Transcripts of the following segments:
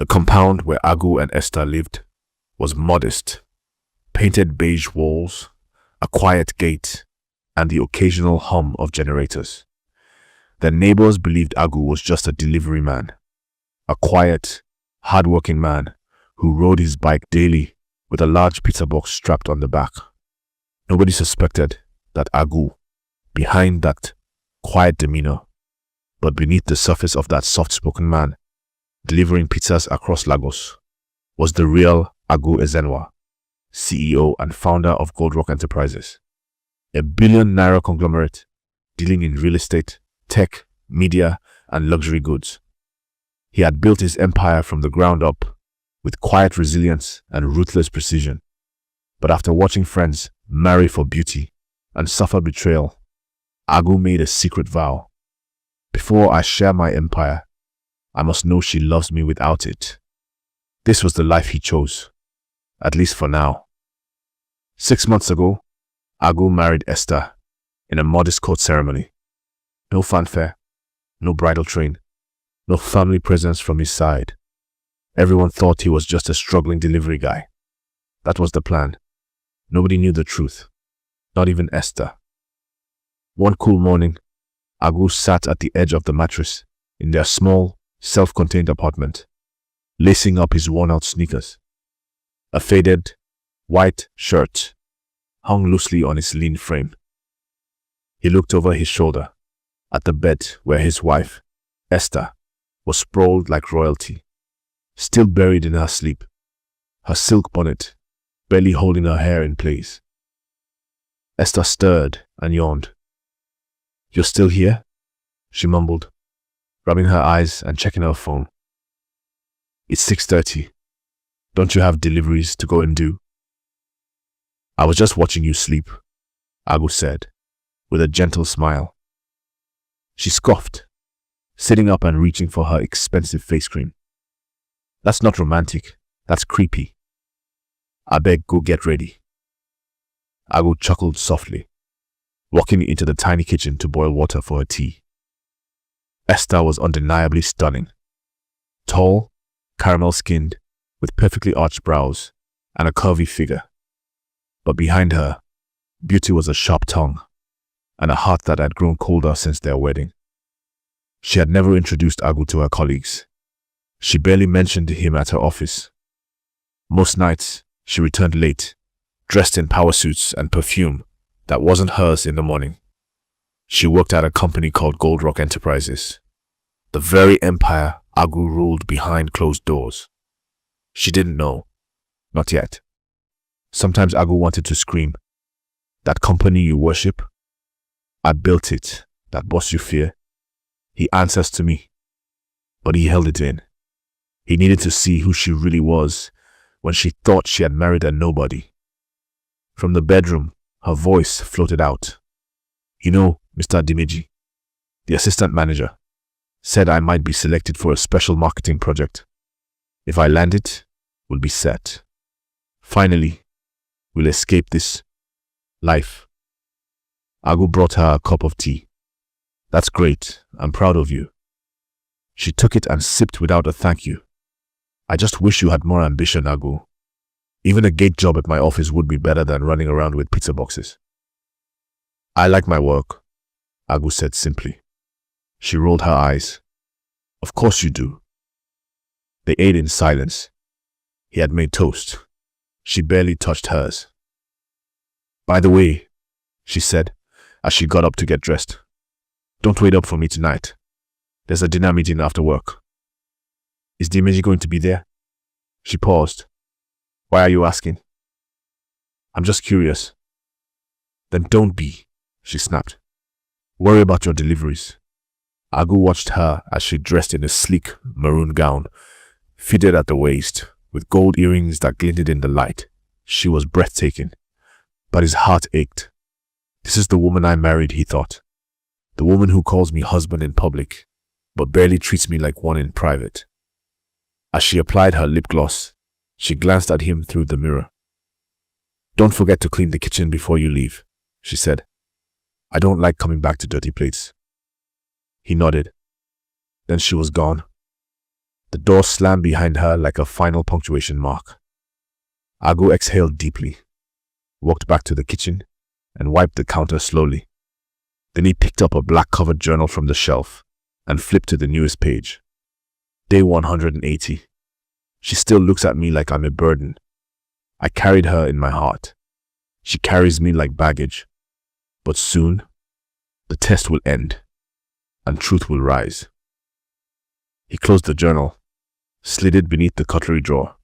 The compound where Agu and Esther lived was modest. Painted beige walls, a quiet gate, and the occasional hum of generators. Their neighbors believed Agu was just a delivery man, a quiet, hard-working man who rode his bike daily with a large pizza box strapped on the back. Nobody suspected that Agu, behind that quiet demeanor, but beneath the surface of that soft-spoken man, delivering pizzas across Lagos, was the real Agu Ezenwa, CEO and founder of Gold Rock Enterprises, a billion-naira conglomerate dealing in real estate, tech, media, and luxury goods. He had built his empire from the ground up with quiet resilience and ruthless precision. But after watching friends marry for beauty and suffer betrayal, Agu made a secret vow. Before I share my empire, I must know she loves me without it. This was the life he chose, at least for now. 6 months ago, Agu married Esther in a modest court ceremony. No fanfare, no bridal train, no family presence from his side. Everyone thought he was just a struggling delivery guy. That was the plan. Nobody knew the truth, not even Esther. One cool morning, Agu sat at the edge of the mattress in their small, self-contained apartment, lacing up his worn-out sneakers. A faded, white shirt hung loosely on his lean frame. He looked over his shoulder at the bed where his wife, Esther, was sprawled like royalty, still buried in her sleep, her silk bonnet barely holding her hair in place. Esther stirred and yawned. "You're still here?" she mumbled, rubbing her eyes and checking her phone. "It's 6:30. Don't you have deliveries to go and do?" "I was just watching you sleep," Agu said, with a gentle smile. She scoffed, sitting up and reaching for her expensive face cream. "That's not romantic, that's creepy. I beg, go get ready." Agu chuckled softly, walking into the tiny kitchen to boil water for her tea. Esther was undeniably stunning. Tall, caramel-skinned, with perfectly arched brows and a curvy figure. But behind her, beauty was a sharp tongue and a heart that had grown colder since their wedding. She had never introduced Agu to her colleagues. She barely mentioned him at her office. Most nights, she returned late, dressed in power suits and perfume that wasn't hers in the morning. She worked at a company called Gold Rock Enterprises, the very empire Agu ruled behind closed doors. She didn't know, not yet. Sometimes Agu wanted to scream, "That company you worship? I built it, that boss you fear. He answers to me." But he held it in. He needed to see who she really was when she thought she had married a nobody. From the bedroom, her voice floated out. "You know, Mr. Dimeji, the assistant manager, said I might be selected for a special marketing project. If I land it, we'll be set. Finally, we'll escape this life." Agu brought her a cup of tea. "That's great. I'm proud of you." She took it and sipped without a thank you. "I just wish you had more ambition, Agu. Even a gate job at my office would be better than running around with pizza boxes." "I like my work," Agu said simply. She rolled her eyes. "Of course you do." They ate in silence. He had made toast. She barely touched hers. "By the way," she said as she got up to get dressed, "don't wait up for me tonight. There's a dinner meeting after work." "Is Dimeji going to be there?" She paused. "Why are you asking?" "I'm just curious." "Then don't be," she snapped. "Worry about your deliveries." Agu watched her as she dressed in a sleek maroon gown, fitted at the waist, with gold earrings that glinted in the light. She was breathtaking, but his heart ached. This is the woman I married, he thought. The woman who calls me husband in public, but barely treats me like one in private. As she applied her lip gloss, she glanced at him through the mirror. "Don't forget to clean the kitchen before you leave," she said. "I don't like coming back to dirty plates." He nodded. Then she was gone. The door slammed behind her like a final punctuation mark. Agu exhaled deeply, walked back to the kitchen, and wiped the counter slowly. Then he picked up a black-covered journal from the shelf and flipped to the newest page. Day 180. She still looks at me like I'm a burden. I carried her in my heart. She carries me like baggage. But soon, the test will end, and truth will rise. He closed the journal, slid it beneath the cutlery drawer,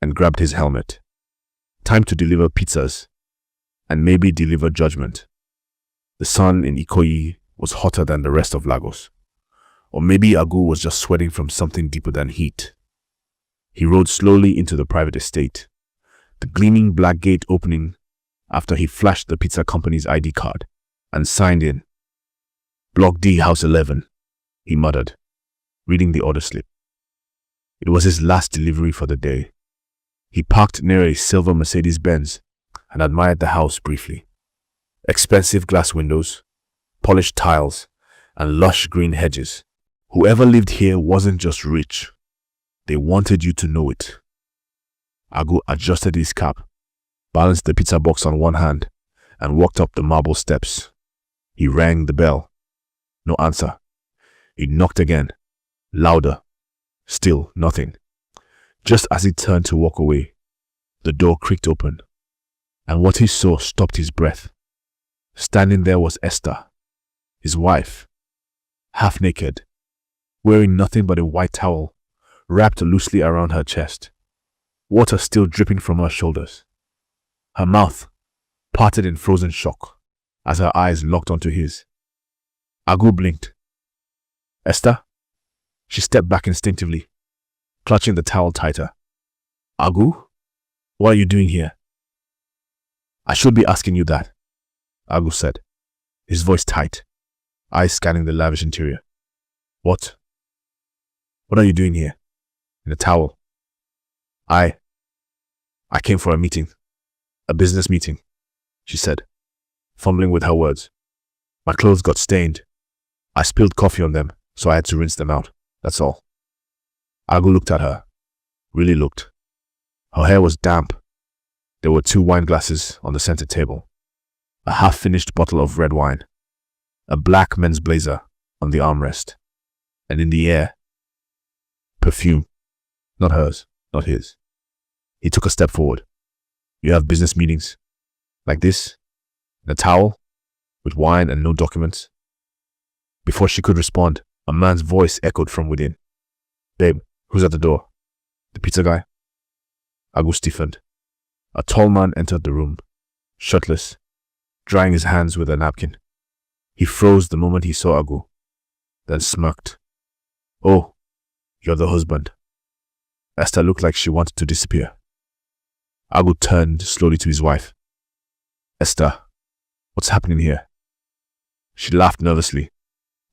and grabbed his helmet. Time to deliver pizzas, and maybe deliver judgment. The sun in Ikoyi was hotter than the rest of Lagos. Or maybe Agu was just sweating from something deeper than heat. He rode slowly into the private estate, the gleaming black gate opening after he flashed the pizza company's ID card and signed in. Block D, House 11, he muttered, reading the order slip. It was his last delivery for the day. He parked near a silver Mercedes-Benz and admired the house briefly. Expensive glass windows, polished tiles, and lush green hedges. Whoever lived here wasn't just rich. They wanted you to know it. Agu adjusted his cap, balanced the pizza box on one hand, and walked up the marble steps. He rang the bell. No answer. He knocked again, louder. Still nothing. Just as he turned to walk away, the door creaked open, and what he saw stopped his breath. Standing there was Esther, his wife, half naked, wearing nothing but a white towel wrapped loosely around her chest, water still dripping from her shoulders. Her mouth parted in frozen shock as her eyes locked onto his. Agu blinked. Esther? She stepped back instinctively, clutching the towel tighter. Agu? What are you doing here? I should be asking you that, Agu said, his voice tight, eyes scanning the lavish interior. What? What are you doing here? In a towel? I came for a meeting. A business meeting, she said, fumbling with her words. My clothes got stained. I spilled coffee on them, so I had to rinse them out. That's all. Agu looked at her. Really looked. Her hair was damp. There were 2 wine glasses on the center table, a half-finished bottle of red wine, a black men's blazer on the armrest, and in the air, perfume. Not hers, not his. He took a step forward. You have business meetings? Like this? In a towel? With wine and no documents? Before she could respond, a man's voice echoed from within. Babe, who's at the door? The pizza guy? Agu stiffened. A tall man entered the room, shirtless, drying his hands with a napkin. He froze the moment he saw Agu, then smirked. Oh, you're the husband. Esther looked like she wanted to disappear. Agu turned slowly to his wife. Esther, what's happening here? She laughed nervously,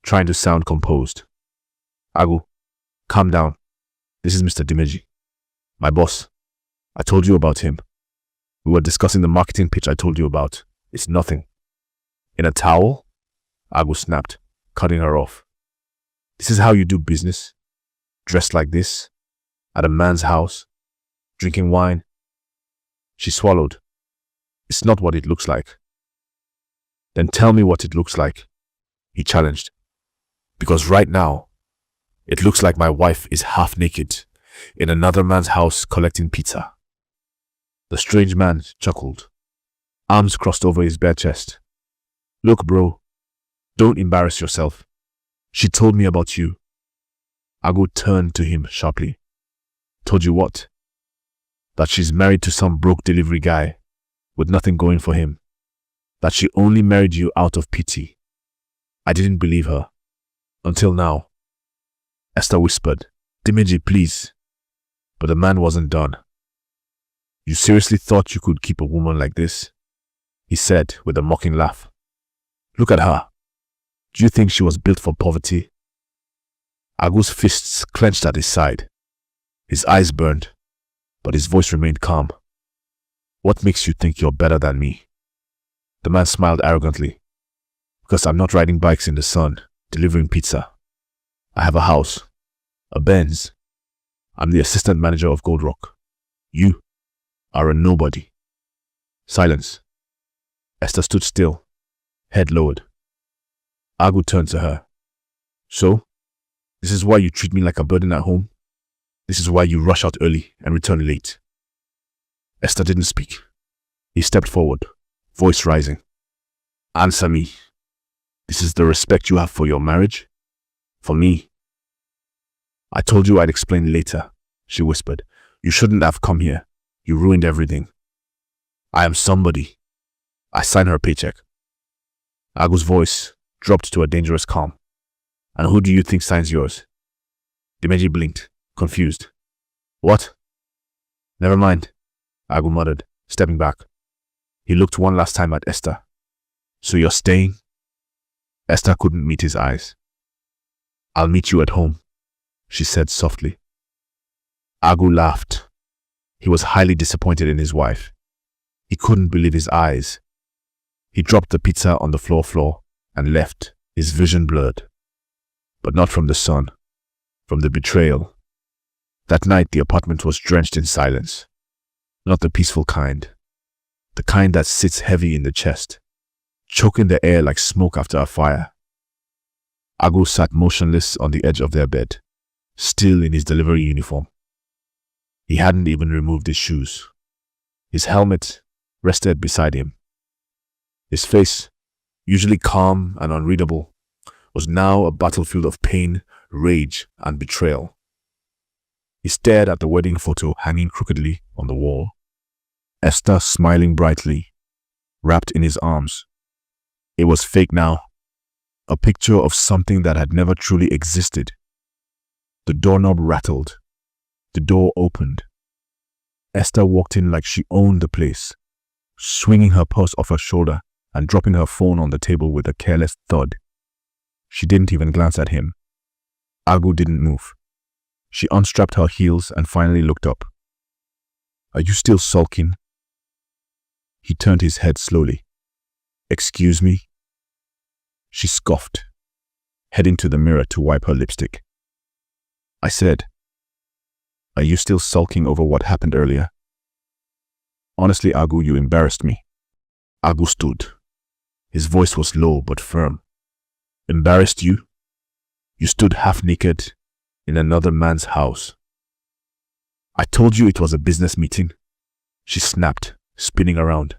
trying to sound composed. Agu, calm down. This is Mr. Dimeji, my boss. I told you about him. We were discussing the marketing pitch I told you about. It's nothing. In a towel? Agu snapped, cutting her off. This is how you do business? Dressed like this? At a man's house? Drinking wine? She swallowed. It's not what it looks like. Then tell me what it looks like, he challenged. Because right now, it looks like my wife is half naked in another man's house collecting pizza. The strange man chuckled, arms crossed over his bare chest. Look, bro, don't embarrass yourself. She told me about you. Agu turned to him sharply. Told you what? That she's married to some broke delivery guy with nothing going for him. That she only married you out of pity. I didn't believe her. Until now. Esther whispered, Dimeji, please. But the man wasn't done. You seriously thought you could keep a woman like this? He said with a mocking laugh. Look at her. Do you think she was built for poverty? Agu's fists clenched at his side. His eyes burned, but his voice remained calm. What makes you think you're better than me? The man smiled arrogantly. Because I'm not riding bikes in the sun, delivering pizza. I have a house, a Benz, I'm the assistant manager of Gold Rock. You are a nobody. Silence. Esther stood still, head lowered. Agu turned to her. So, this is why you treat me like a burden at home? This is why you rush out early and return late? Esther didn't speak. He stepped forward, voice rising. Answer me. This is the respect you have for your marriage? For me? I told you I'd explain later, she whispered. You shouldn't have come here. You ruined everything. I am somebody. I sign her paycheck. Agu's voice dropped to a dangerous calm. And who do you think signs yours? Dimeji blinked, confused. What? Never mind, Agu muttered, stepping back. He looked one last time at Esther. So you're staying? Esther couldn't meet his eyes. I'll meet you at home, she said softly. Agu laughed. He was highly disappointed in his wife. He couldn't believe his eyes. He dropped the pizza on the floor and left, his vision blurred. But not from the sun, from the betrayal. That night the apartment was drenched in silence. Not the peaceful kind. The kind that sits heavy in the chest, choking the air like smoke after a fire. Agu sat motionless on the edge of their bed, still in his delivery uniform. He hadn't even removed his shoes. His helmet rested beside him. His face, usually calm and unreadable, was now a battlefield of pain, rage, and betrayal. He stared at the wedding photo hanging crookedly on the wall. Esther smiling brightly, wrapped in his arms. It was fake now, a picture of something that had never truly existed. The doorknob rattled. The door opened. Esther walked in like she owned the place, swinging her purse off her shoulder and dropping her phone on the table with a careless thud. She didn't even glance at him. Agu didn't move. She unstrapped her heels and finally looked up. Are you still sulking? He turned his head slowly. Excuse me? She scoffed, heading to the mirror to wipe her lipstick. I said, are you still sulking over what happened earlier? Honestly, Agu, you embarrassed me. Agu stood. His voice was low but firm. Embarrassed you? You stood half naked in another man's house. I told you it was a business meeting, she snapped, spinning around.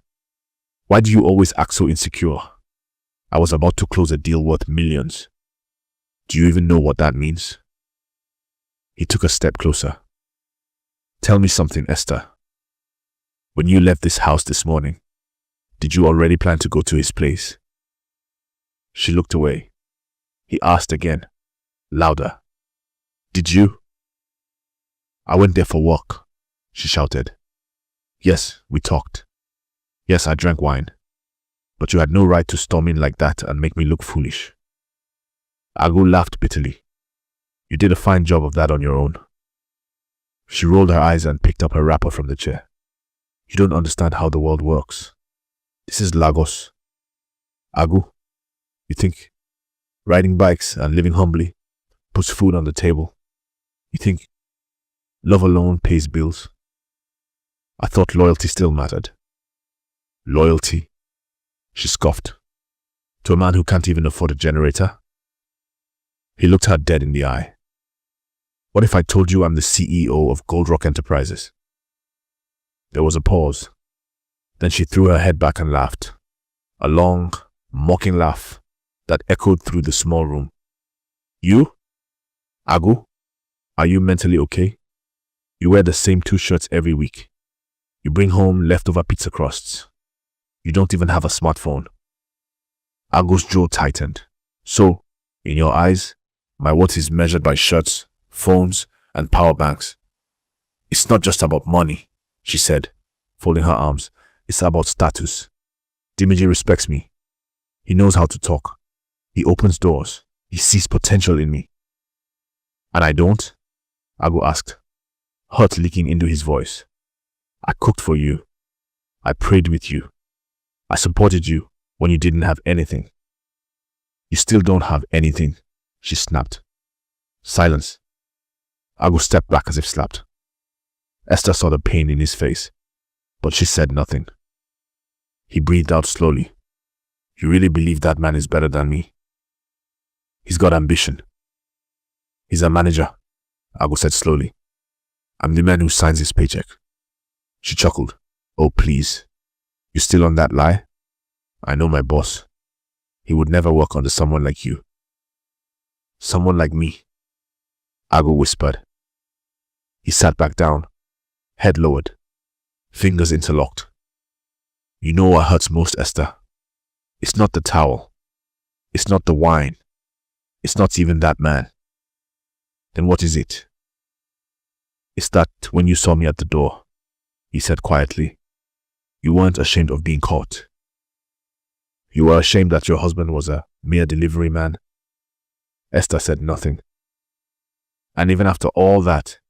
Why do you always act so insecure? I was about to close a deal worth millions. Do you even know what that means? He took a step closer. Tell me something, Esther. When you left this house this morning, did you already plan to go to his place? She looked away. He asked again, louder. Did you? I went there for work, she shouted. Yes, we talked. Yes, I drank wine. But you had no right to storm in like that and make me look foolish. Agu laughed bitterly. You did a fine job of that on your own. She rolled her eyes and picked up her wrapper from the chair. You don't understand how the world works. This is Lagos. Agu, you think riding bikes and living humbly puts food on the table? You think love alone pays bills? I thought loyalty still mattered. Loyalty? She scoffed. To a man who can't even afford a generator? He looked her dead in the eye. What if I told you I'm the CEO of Gold Rock Enterprises? There was a pause. Then she threw her head back and laughed. A long, mocking laugh that echoed through the small room. You? Agu? Are you mentally okay? You wear the same 2 shirts every week. You bring home leftover pizza crusts. You don't even have a smartphone. Agu's jaw tightened. So, in your eyes, my worth is measured by shirts, phones, and power banks. It's not just about money, she said, folding her arms. It's about status. Dimeji respects me. He knows how to talk. He opens doors. He sees potential in me. And I don't? Agu asked, hurt leaking into his voice. I cooked for you. I prayed with you. I supported you when you didn't have anything. You still don't have anything, she snapped. Silence. Agu stepped back as if slapped. Esther saw the pain in his face, but she said nothing. He breathed out slowly. You really believe that man is better than me? He's got ambition. He's a manager, Agu said slowly. I'm the man who signs his paycheck. She chuckled. Oh, please. You still on that lie? I know my boss. He would never work under someone like you. Someone like me, Agu whispered. He sat back down, head lowered, fingers interlocked. You know what hurts most, Esther? It's not the towel. It's not the wine. It's not even that man. Then what is it? It's that when you saw me at the door, he said quietly, you weren't ashamed of being caught. You were ashamed that your husband was a mere delivery man. Esther said nothing. And even after all that,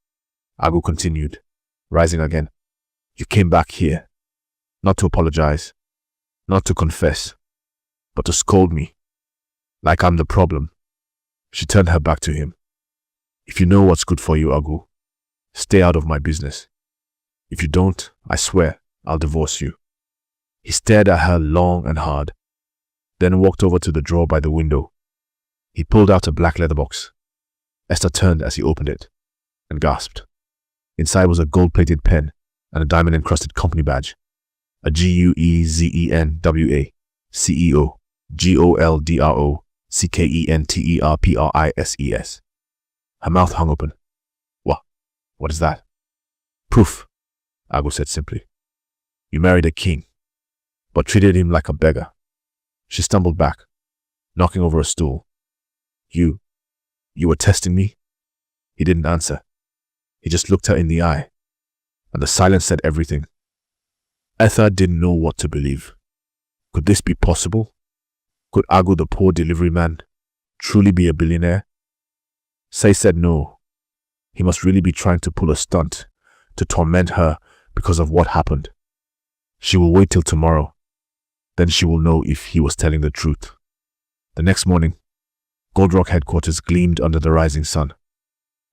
Agu continued, rising again, you came back here, not to apologize, not to confess, but to scold me, like I'm the problem. She turned her back to him. If you know what's good for you, Agu, stay out of my business. If you don't, I swear, I'll divorce you. He stared at her long and hard, then walked over to the drawer by the window. He pulled out a black leather box. Esther turned as he opened it and gasped. Inside was a gold-plated pen and a diamond-encrusted company badge. A GUEZENWA CEO GOLDROCKENTERPRISES. Her mouth hung open. What is that? Proof, Agu said simply. You married a king, but treated him like a beggar. She stumbled back, knocking over a stool. You were testing me? He didn't answer. He just looked her in the eye, and the silence said everything. Esther didn't know what to believe. Could this be possible? Could Agu, the poor delivery man, truly be a billionaire? Say said no. He must really be trying to pull a stunt to torment her because of what happened. She will wait till tomorrow. Then she will know if he was telling the truth. The next morning, Gold Rock headquarters gleamed under the rising sun.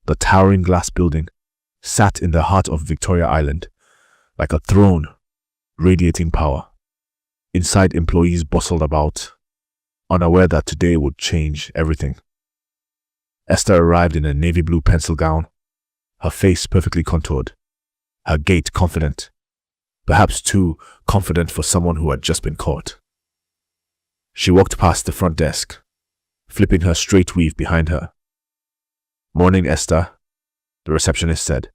The towering glass building sat in the heart of Victoria Island, like a throne, radiating power. Inside, employees bustled about, unaware that today would change everything. Esther arrived in a navy blue pencil gown, her face perfectly contoured, her gait confident, perhaps too confident for someone who had just been caught. She walked past the front desk, flipping her straight weave behind her. Morning, Esther, the receptionist said.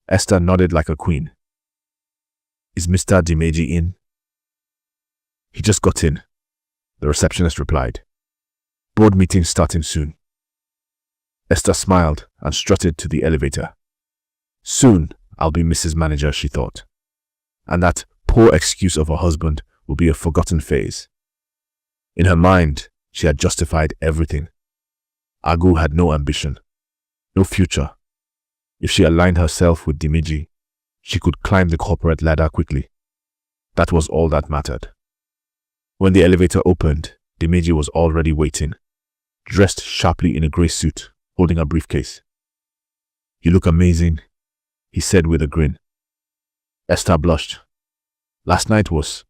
Esther nodded like a queen. Is Mr. Dimeji in? He just got in, the receptionist replied. Board meeting starting soon. Esther smiled and strutted to the elevator. Soon I'll be Mrs. Manager, she thought. And that poor excuse of her husband will be a forgotten phase. In her mind, she had justified everything. Agu had no ambition, no future. If she aligned herself with Dimeji, she could climb the corporate ladder quickly. That was all that mattered. When the elevator opened, Dimeji was already waiting, dressed sharply in a grey suit, holding a briefcase. You look amazing, he said with a grin. Esther blushed. Last night was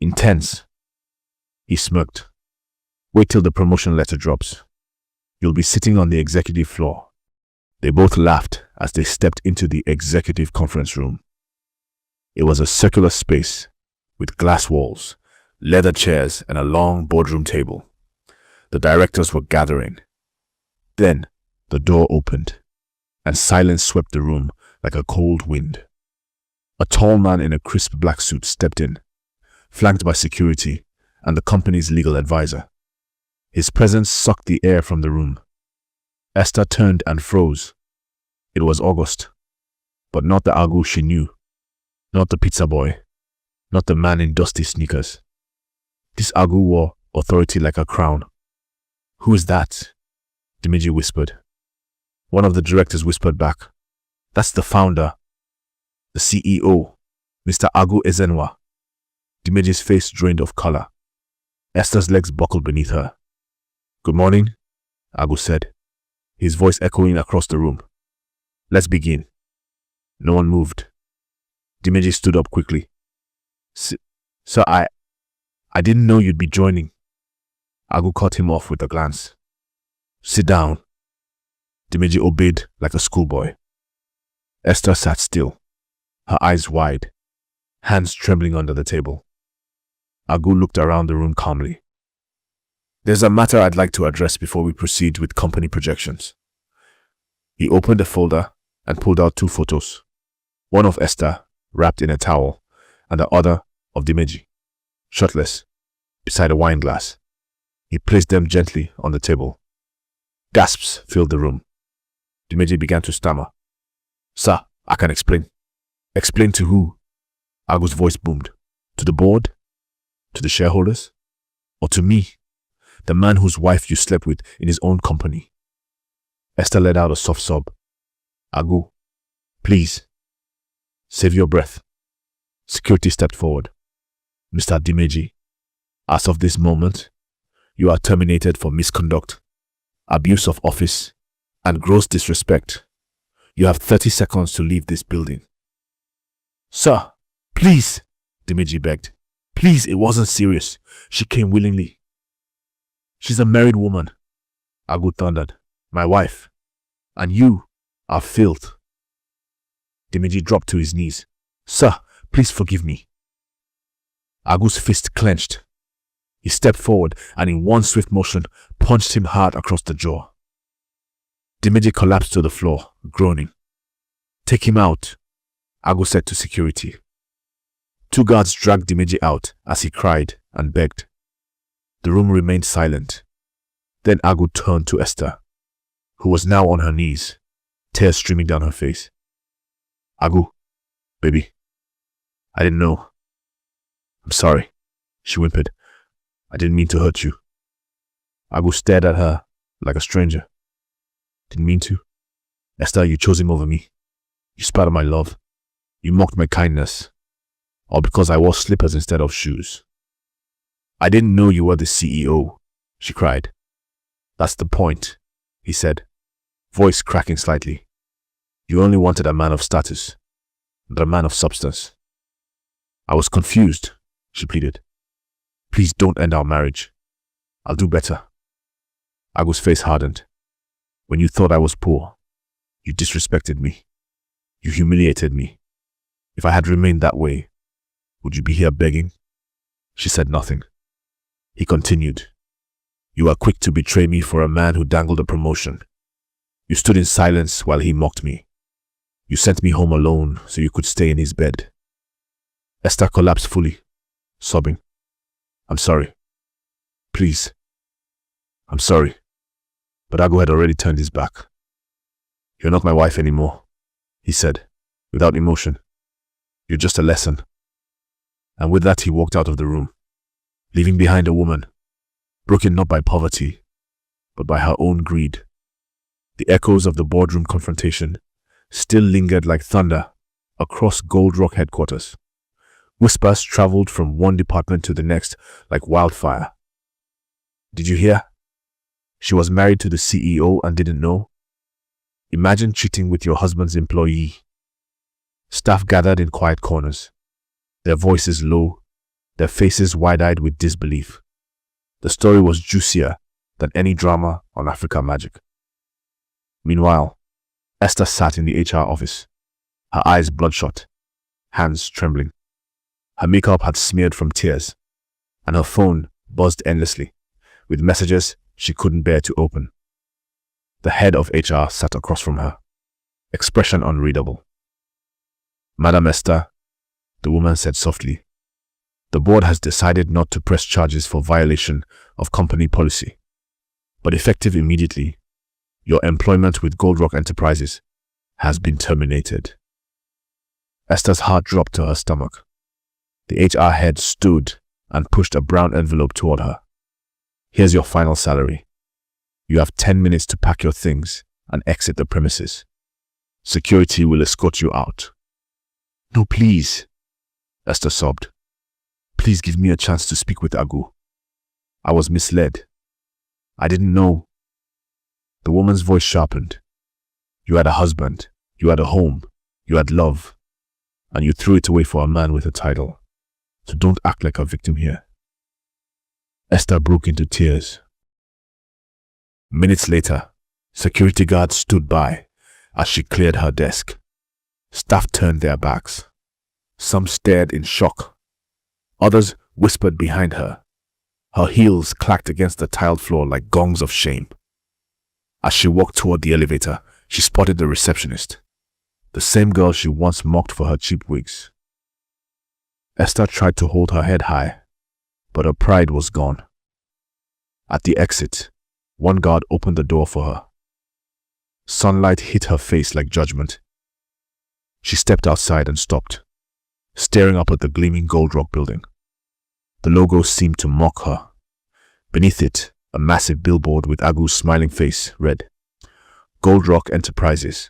intense. He smirked. Wait till the promotion letter drops. You'll be sitting on the executive floor. They both laughed as they stepped into the executive conference room. It was a circular space with glass walls, leather chairs, and a long boardroom table. The directors were gathering. Then the door opened, and silence swept the room like a cold wind. A tall man in a crisp black suit stepped in, flanked by security and the company's legal advisor. His presence sucked the air from the room. Esther turned and froze. It was August, but not the Agu she knew, not the pizza boy, not the man in dusty sneakers. This Agu wore authority like a crown. Who is that? Dimeji whispered. One of the directors whispered back. That's the founder, the CEO, Mr. Agu Ezenwa. Dimeji's face drained of color. Esther's legs buckled beneath her. Good morning, Agu said, his voice echoing across the room. Let's begin. No one moved. Dimeji stood up quickly. Sir, I didn't know you'd be joining. Agu cut him off with a glance. Sit down. Dimeji obeyed like a schoolboy. Esther sat still, her eyes wide, hands trembling under the table. Agu looked around the room calmly. There's a matter I'd like to address before we proceed with company projections. He opened a folder and pulled out 2 photos, one of Esther, wrapped in a towel, and the other of Dimeji, shirtless, beside a wine glass. He placed them gently on the table. Gasps filled the room. Dimeji began to stammer. Sir, I can explain. Explain to who? Agu's voice boomed. To the board? To the shareholders? Or to me, the man whose wife you slept with in his own company? Esther let out a soft sob. Agu, please, save your breath. Security stepped forward. Mr. Dimeji, as of this moment, you are terminated for misconduct, abuse of office, and gross disrespect. You have 30 seconds to leave this building. Sir, please, Dimeji begged. Please, it wasn't serious. She came willingly. She's a married woman, Agu thundered. My wife. And you are filth. Dimeji dropped to his knees. Sir, please forgive me. Agu's fist clenched. He stepped forward and in one swift motion punched him hard across the jaw. Dimeji collapsed to the floor, groaning. Take him out, Agu said to security. 2 guards dragged Dimeji out as he cried and begged. The room remained silent. Then Agu turned to Esther, who was now on her knees, tears streaming down her face. Agu, baby, I didn't know. I'm sorry, she whimpered. I didn't mean to hurt you. Agu stared at her like a stranger. Didn't mean to. Esther, you chose him over me. You spat on my love. You mocked my kindness. All because I wore slippers instead of shoes. I didn't know you were the CEO, she cried. That's the point, he said, voice cracking slightly. You only wanted a man of status, not a man of substance. I was confused, she pleaded. Please don't end our marriage. I'll do better. Agu's face hardened. When you thought I was poor, you disrespected me. You humiliated me. If I had remained that way, would you be here begging? She said nothing. He continued. You were quick to betray me for a man who dangled a promotion. You stood in silence while he mocked me. You sent me home alone so you could stay in his bed. Esther collapsed fully, sobbing. I'm sorry. Please. I'm sorry. But Agu had already turned his back. You're not my wife anymore, he said, without emotion. You're just a lesson. And with that he walked out of the room, leaving behind a woman, broken not by poverty, but by her own greed. The echoes of the boardroom confrontation still lingered like thunder across Gold Rock headquarters. Whispers traveled from one department to the next like wildfire. Did you hear? She was married to the CEO and didn't know? Imagine cheating with your husband's employee. Staff gathered in quiet corners, their voices low, their faces wide-eyed with disbelief. The story was juicier than any drama on Africa Magic. Meanwhile, Esther sat in the HR office, her eyes bloodshot, hands trembling. Her makeup had smeared from tears, and her phone buzzed endlessly, with messages she couldn't bear to open. The head of HR sat across from her, expression unreadable. Madam Esther, the woman said softly, the board has decided not to press charges for violation of company policy, but effective immediately, your employment with Gold Rock Enterprises has been terminated. Esther's heart dropped to her stomach. The HR head stood and pushed a brown envelope toward her. Here's your final salary. You have 10 minutes to pack your things and exit the premises. Security will escort you out. No, please, Esther sobbed. Please give me a chance to speak with Agu. I was misled. I didn't know. The woman's voice sharpened. You had a husband. You had a home, you had love, and you threw it away for a man with a title. So don't act like a victim here. Esther broke into tears. Minutes later, security guards stood by as she cleared her desk. Staff turned their backs. Some stared in shock. Others whispered behind her. Her heels clacked against the tiled floor like gongs of shame. As she walked toward the elevator, she spotted the receptionist, the same girl she once mocked for her cheap wigs. Esther tried to hold her head high, but her pride was gone. At the exit, one guard opened the door for her. Sunlight hit her face like judgment. She stepped outside and stopped, staring up at the gleaming Gold Rock building. The logo seemed to mock her. Beneath it, a massive billboard with Agu's smiling face read, Gold Rock Enterprises,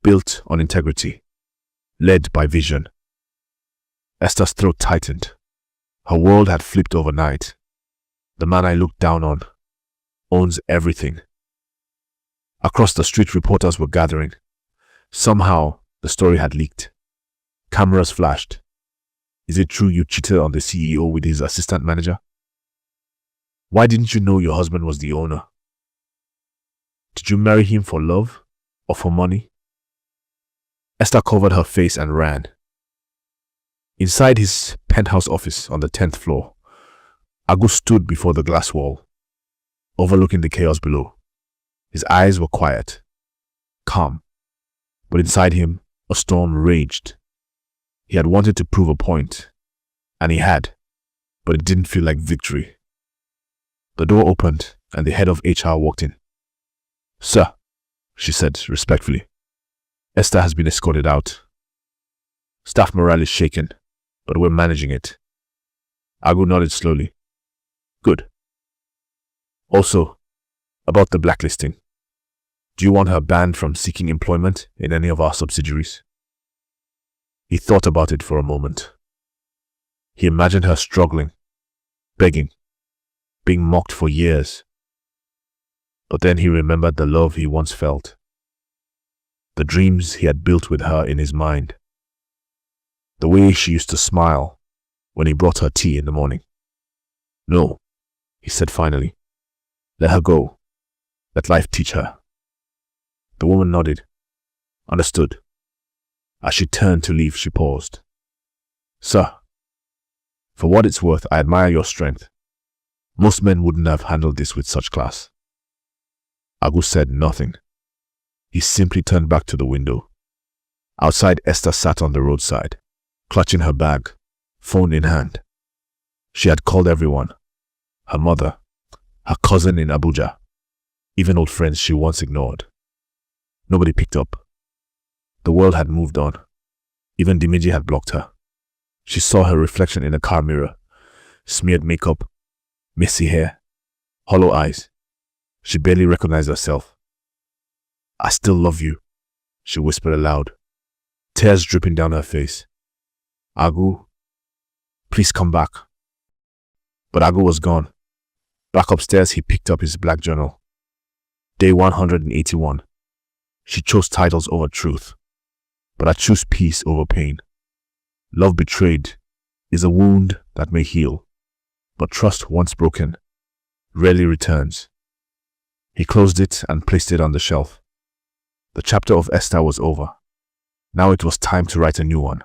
built on integrity, led by vision. Esther's throat tightened. Her world had flipped overnight. The man I looked down on owns everything. Across the street, reporters were gathering. Somehow, the story had leaked. Cameras flashed. Is it true you cheated on the CEO with his assistant manager? Why didn't you know your husband was the owner? Did you marry him for love or for money? Esther covered her face and ran. Inside his penthouse office on the 10th floor, Agu stood before the glass wall, overlooking the chaos below. His eyes were quiet, calm, but inside him a storm raged. He had wanted to prove a point, and he had, but it didn't feel like victory. The door opened and the head of HR walked in. Sir, she said respectfully, Esther has been escorted out. Staff morale is shaken, but we're managing it. Agu nodded slowly. Good. Also, about the blacklisting. Do you want her banned from seeking employment in any of our subsidiaries? He thought about it for a moment. He imagined her struggling, begging, being mocked for years. But then he remembered the love he once felt, the dreams he had built with her in his mind, the way she used to smile when he brought her tea in the morning. No, he said finally. Let her go. Let life teach her. The woman nodded. Understood. As she turned to leave, she paused. Sir, for what it's worth, I admire your strength. Most men wouldn't have handled this with such class. Agu said nothing. He simply turned back to the window. Outside, Esther sat on the roadside, clutching her bag, phone in hand. She had called everyone. Her mother, her cousin in Abuja, even old friends she once ignored. Nobody picked up. The world had moved on. Even Dimiji had blocked her. She saw her reflection in a car mirror. Smeared makeup, messy hair, hollow eyes. She barely recognized herself. I still love you, she whispered aloud, tears dripping down her face. Agu, please come back. But Agu was gone. Back upstairs, he picked up his black journal. Day 181. She chose titles over truth, but I choose peace over pain. Love betrayed is a wound that may heal, but trust once broken rarely returns. He closed it and placed it on the shelf. The chapter of Esther was over. Now it was time to write a new one.